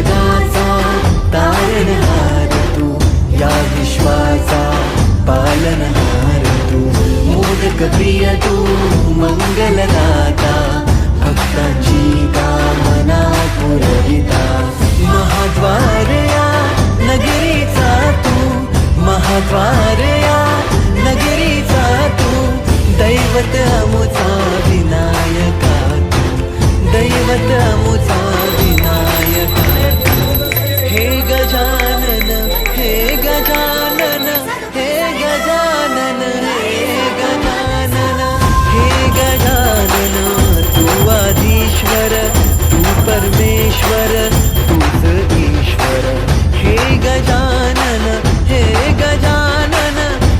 जगाचा तारणहार तू, या विश्वाचा पालनहार तू, मोदक प्रिय तू, मंगलदाता, भक्तांची कामना पुरविता, महाद्वार या नगरीचा तू, महाद्वार या नगरीचा तू, दैवत अमुचा विनायका तू, दैवत अमुचा विनायका तू. हे गजानन, हे गजानन, हे गजानन, हे गजानन, हे गजानन, तू आधीश्वर, तू परमेश्वर, तूच ईश्वर. हे गजानन, हे गजानन,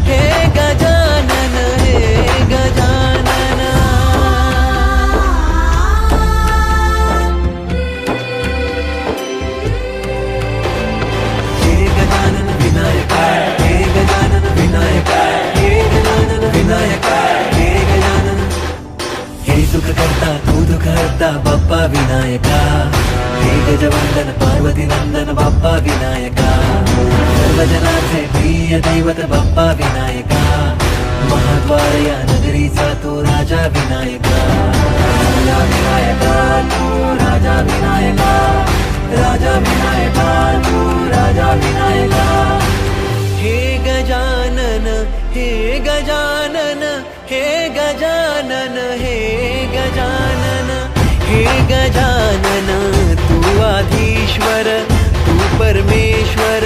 हे गजानन, हे गजानन. हे गजानन विनायका, हे गजानन विनायका, हे गजानन विनायका, हे गजानन. हे सुख करता तू दुःख हरता बाप्पा विनायका, हे गजवंदन पार्वती नंदन बाप्पा विनायका, सर्वजनांचे प्रिय दैवत बाप्पा विनायका, महाद्वार या नगरीचा तू राजा विनायका, राजा विनायका तू राजा विनायका, राजा विनायका तू राजा विनायका. हे गजानन, हे गजानन, हे गजानन, हे गजानन, हे गजानन, तू आधीश्वर, तू परमेश्वर,